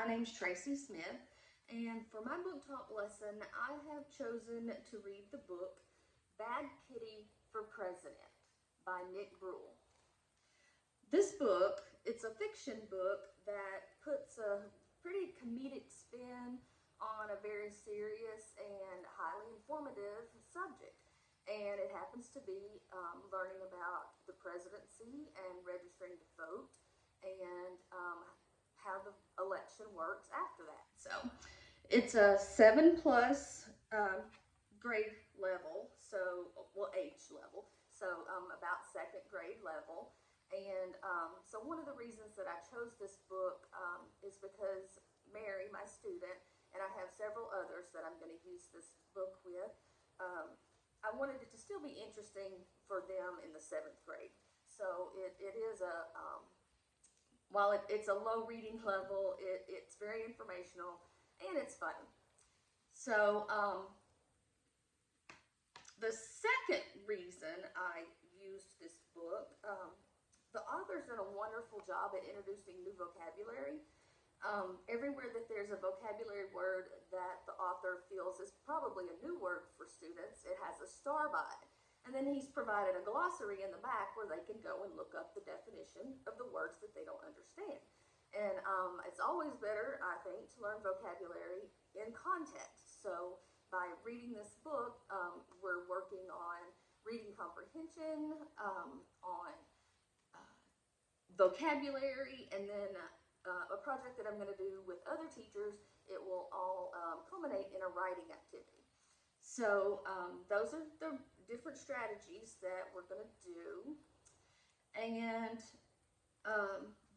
My name's Tracy Smith, and for my book talk lesson, I have chosen to read the book Bad Kitty for President by Nick Bruhl. This book, it's a fiction book that puts a pretty comedic spin on a very serious and highly informative subject. And it happens to be learning about the presidency and registering to vote and how the election works after that. So it's a 7+ grade level, so age level, so about second grade level. And so one of the reasons that I chose this book is because Mary, my student, and I have several others that I'm going to use this book with, I wanted it to still be interesting for them in the 7th grade. So it is a, while it's a low reading level, it's very informational and it's fun. So the second reason I used this book, the author's done a wonderful job at introducing new vocabulary. Everywhere that there's a vocabulary word that the author feels is probably a new word for students, it has a star by it. And then he's provided a glossary in the back where they can go and look up the definition of the words that they don't understand. And it's always better, I think, to learn vocabulary in context. So by reading this book, we're working on reading comprehension, on vocabulary, and then a project that I'm going to do with other teachers. It will all culminate in a writing activity. So those are the different strategies that we're going to do. And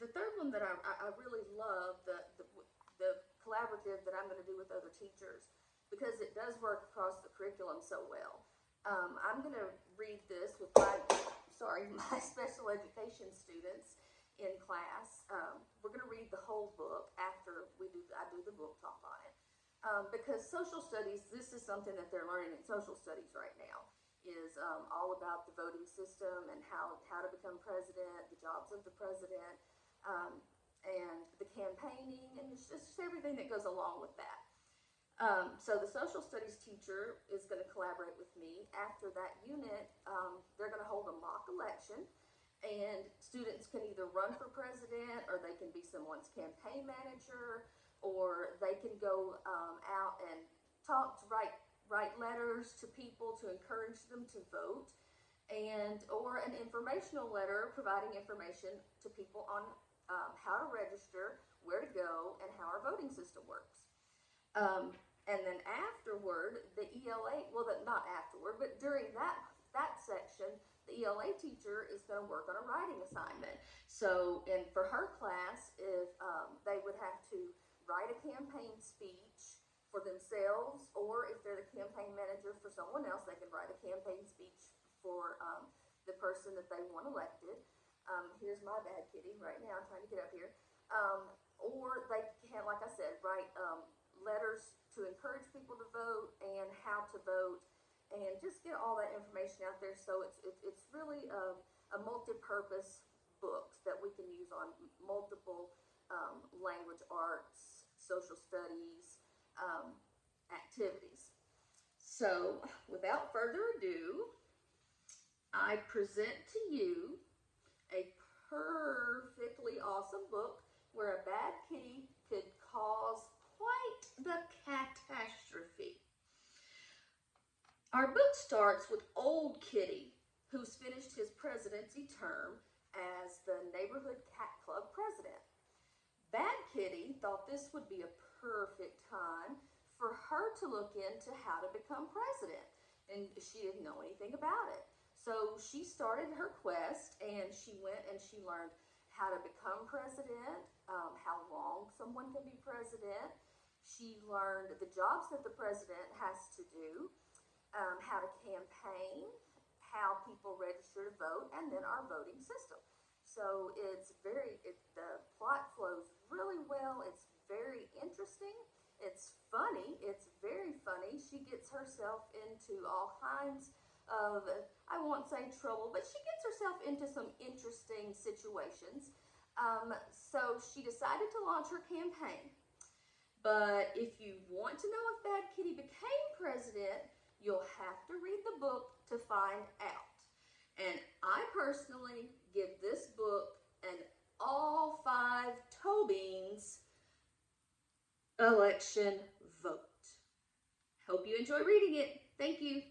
the third one that I really love, the collaborative that I'm going to do with other teachers, because it does work across the curriculum so well. I'm going to read this with my special education students in class. We're going to read the whole book after I do the book talk on it. Because social studies, this is something that they're learning in social studies right now, is all about the voting system and how to become president, the jobs of the president, and the campaigning, and just everything that goes along with that. So the social studies teacher is going to collaborate with me. After that unit, they're going to hold a mock election, and students can either run for president, or they can be someone's campaign manager, or they can go out and write letters to people to encourage them to vote, or an informational letter providing information to people on how to register, where to go, and how our voting system works. And then afterward, the ELA, not afterward, but during that section, the ELA teacher is going to work on a writing assignment. So for her class, if they would have to write a campaign speech for themselves, or if they're the campaign manager for someone else, they can write a campaign speech for the person that they want elected. Here's my bad kitty right now, I'm trying to get up here. Or they can, like I said, write letters to encourage people to vote and how to vote, and just get all that information out there. So it's really a multi-purpose book that we can use on multiple language arts, social studies activities. So without further ado, I present to you a perfectly awesome book where a bad kitty could cause quite the catastrophe. Our book starts with Old Kitty, who's finished his presidency term as the neighborhood cat club president. Bad Kitty thought this would be a perfect time for her to look into how to become president, and she didn't know anything about it. So she started her quest, and she went and she learned how to become president, how long someone can be president. She learned the jobs that the president has to do, how to campaign, how people register to vote, and then our voting system. So the plot flows really well. It's very interesting. It's funny. It's very funny. She gets herself into all kinds of, I won't say trouble, but she gets herself into some interesting situations. So she decided to launch her campaign. But if you want to know if Bad Kitty became president, you'll have to read the book to find out. And I personally give this book an all 5 toe beans election vote. Hope you enjoy reading it. Thank you.